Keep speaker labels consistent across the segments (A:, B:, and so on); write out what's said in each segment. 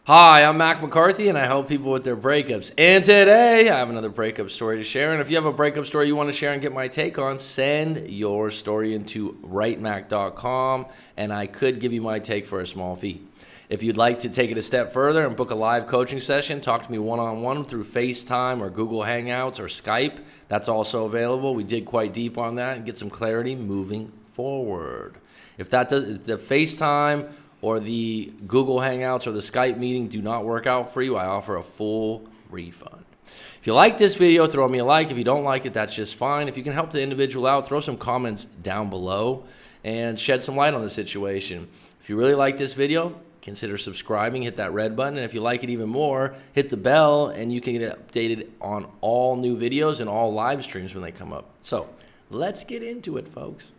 A: Hi, I'm Mac McCarthy, and I help people with their breakups. And today, I have another breakup story to share. And if you have a breakup story you want to share and get my take on, send your story into writemac.com, and I could give you my take for a small fee. If you'd like to take it a step further and book a live coaching session, talk to me one-on-one through FaceTime or Google Hangouts or Skype. That's also available. We dig quite deep on that and get some clarity moving forward. If the FaceTime or the Google Hangouts or the Skype meeting do not work out for you, I offer a full refund. If you like this video, throw me a like. If you don't like it, that's just fine. If you can help the individual out, throw some comments down below and shed some light on the situation. If you really like this video, consider subscribing, hit that red button, and if you like it even more, hit the bell and you can get updated on all new videos and all live streams when they come up. So let's get into it, folks.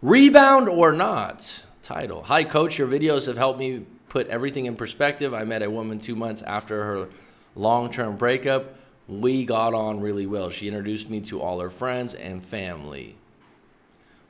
A: Rebound or not? Title. Hi, Coach. Your videos have helped me put everything in perspective. I met a woman 2 months after her long-term breakup. We got on really well. She introduced me to all her friends and family.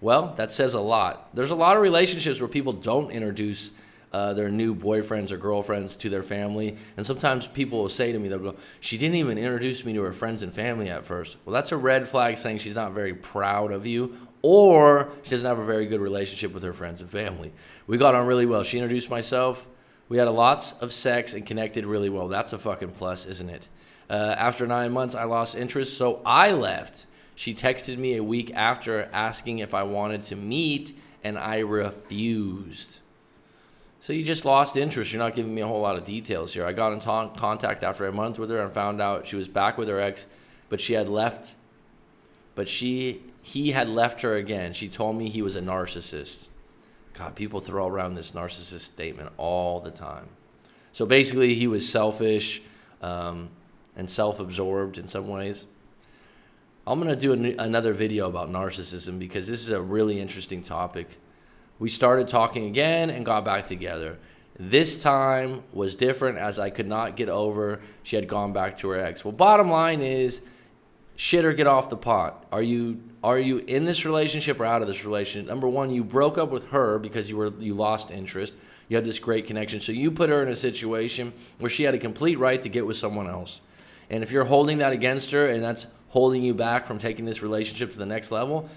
A: Well, that says a lot. There's a lot of relationships where people don't introduce their new boyfriends or girlfriends to their family. And sometimes people will say to me, they'll go, she didn't even introduce me to her friends and family at first. Well, that's a red flag saying she's not very proud of you, or she doesn't have a very good relationship with her friends and family. We got on really well. She introduced myself. We had lots of sex and connected really well. That's a fucking plus, isn't it? After 9 months, I lost interest, so I left. She texted me a week after asking if I wanted to meet, and I refused. So you just lost interest. You're not giving me a whole lot of details here. I got in contact after a month with her and found out she was back with her ex, but she had left. But he had left her again. She told me he was a narcissist. God, people throw around this narcissist statement all the time. So basically, he was selfish and self-absorbed in some ways. I'm going to do another video about narcissism because this is a really interesting topic. We started talking again and got back together. This time was different as I could not get over she had gone back to her ex. Well, bottom line is, shit or get off the pot. Are you in this relationship or out of this relationship? Number one, you broke up with her because you lost interest. You had this great connection. So you put her in a situation where she had a complete right to get with someone else. And if you're holding that against her and that's holding you back from taking this relationship to the next level,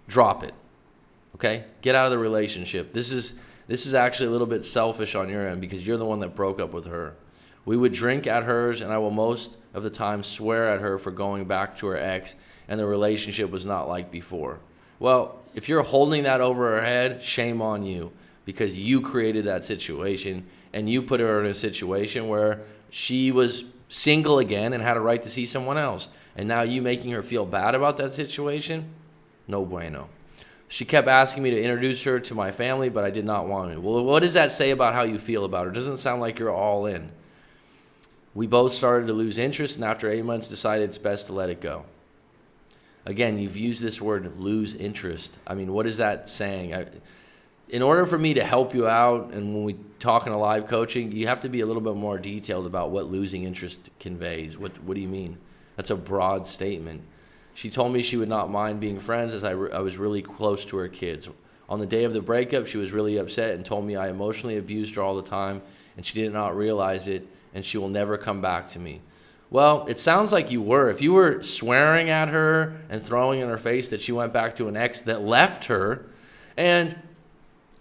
A: drop it. Okay? Get out of the relationship. This is actually a little bit selfish on your end because you're the one that broke up with her. We would drink at hers, and I will most of the time swear at her for going back to her ex, and the relationship was not like before. Well, if you're holding that over her head, shame on you because you created that situation, and you put her in a situation where she was single again and had a right to see someone else. And now you making her feel bad about that situation? No bueno. She kept asking me to introduce her to my family, but I did not want to. Well, what does that say about how you feel about her? It doesn't sound like you're all in. We both started to lose interest, and after 8 months decided it's best to let it go. Again, you've used this word, lose interest. I mean, what is that saying? In order for me to help you out, and when we talk in a live coaching, you have to be a little bit more detailed about what losing interest conveys. What do you mean? That's a broad statement. She told me she would not mind being friends as I was really close to her kids. On the day of the breakup, she was really upset and told me I emotionally abused her all the time, and she did not realize it, and she will never come back to me. Well, it sounds like you were. If you were swearing at her and throwing in her face that she went back to an ex that left her, and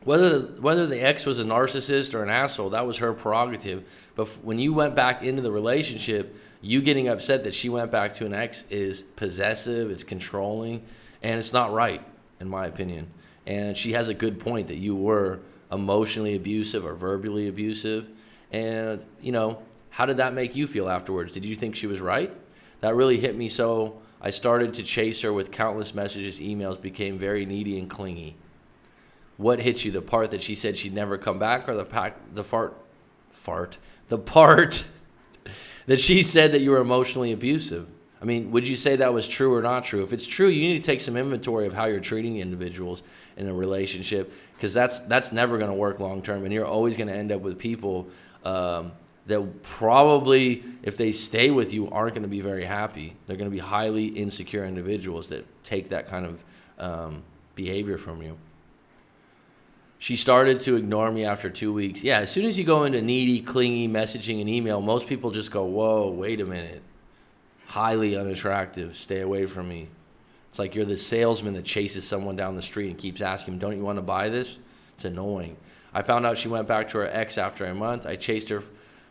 A: whether the ex was a narcissist or an asshole, that was her prerogative. But when you went back into the relationship, you getting upset that she went back to an ex is possessive, it's controlling, and it's not right, in my opinion. And she has a good point that you were emotionally abusive or verbally abusive. And, how did that make you feel afterwards? Did you think she was right? That really hit me, so I started to chase her with countless messages, emails, became very needy and clingy. What hit you? The part that she said she'd never come back, or the part that she said that you were emotionally abusive? I mean, would you say that was true or not true? If it's true, you need to take some inventory of how you're treating individuals in a relationship, because that's never going to work long term, and you're always going to end up with people that probably, if they stay with you, aren't going to be very happy. They're going to be highly insecure individuals that take that kind of behavior from you. She started to ignore me after 2 weeks. Yeah, as soon as you go into needy, clingy messaging and email, most people just go, whoa, wait a minute. Highly unattractive. Stay away from me. It's like you're the salesman that chases someone down the street and keeps asking them, don't you want to buy this? It's annoying. I found out she went back to her ex after a month. I chased her.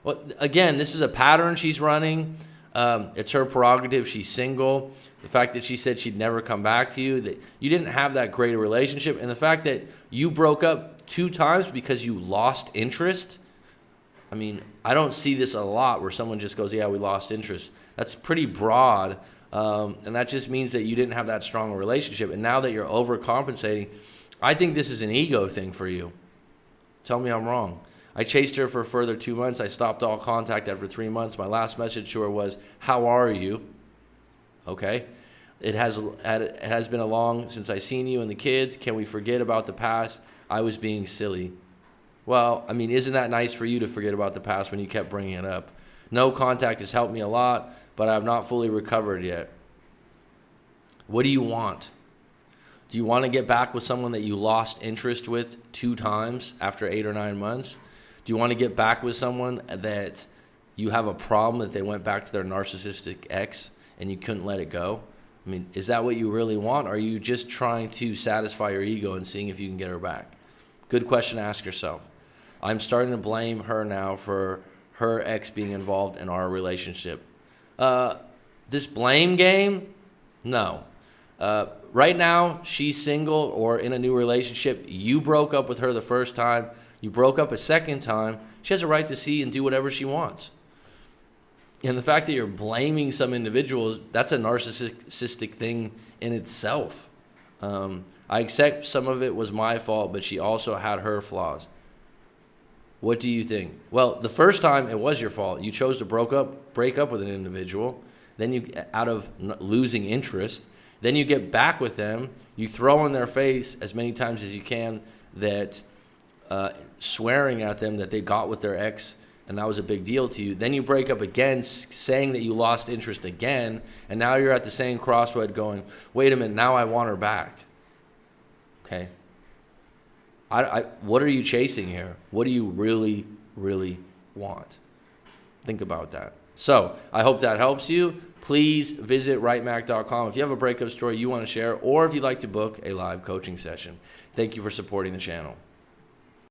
A: Well, again, this is a pattern she's running. It's her prerogative. She's single. The fact that she said she'd never come back to you, that you didn't have that great a relationship, and the fact that you broke up 2 times because you lost interest. I mean, I don't see this a lot where someone just goes, yeah, we lost interest. That's pretty broad, and that just means that you didn't have that strong a relationship. And now that you're overcompensating, I think this is an ego thing for you. Tell me I'm wrong. I chased her for a further 2 months. I stopped all contact after 3 months. My last message to her was, how are you? Okay. It has been a long since I seen you and the kids. Can we forget about the past? I was being silly. Well, I mean, isn't that nice for you to forget about the past when you kept bringing it up? No contact has helped me a lot, but I have not fully recovered yet. What do you want? Do you want to get back with someone that you lost interest with 2 times after 8 or 9 months? Do you want to get back with someone that you have a problem that they went back to their narcissistic ex and you couldn't let it go? I mean, is that what you really want? Or are you just trying to satisfy your ego and seeing if you can get her back? Good question to ask yourself. I'm starting to blame her now for her ex being involved in our relationship. This blame game? No. Right now, she's single or in a new relationship. You broke up with her the first time. You broke up a second time. She has a right to see and do whatever she wants. And the fact that you're blaming some individuals, that's a narcissistic thing in itself. I accept some of it was my fault, but she also had her flaws. What do you think? Well, the first time it was your fault. You chose to break up with an individual. Then you, out of losing interest, then you get back with them. You throw in their face as many times as you can that swearing at them that they got with their ex, and that was a big deal to you. Then you break up again, saying that you lost interest again, and now you're at the same crossroad going, wait a minute, now I want her back. Okay. What are you chasing here? What do you really, really want? Think about that. So I hope that helps you. Please visit rightmac.com if you have a breakup story you want to share, or if you'd like to book a live coaching session. Thank you for supporting the channel.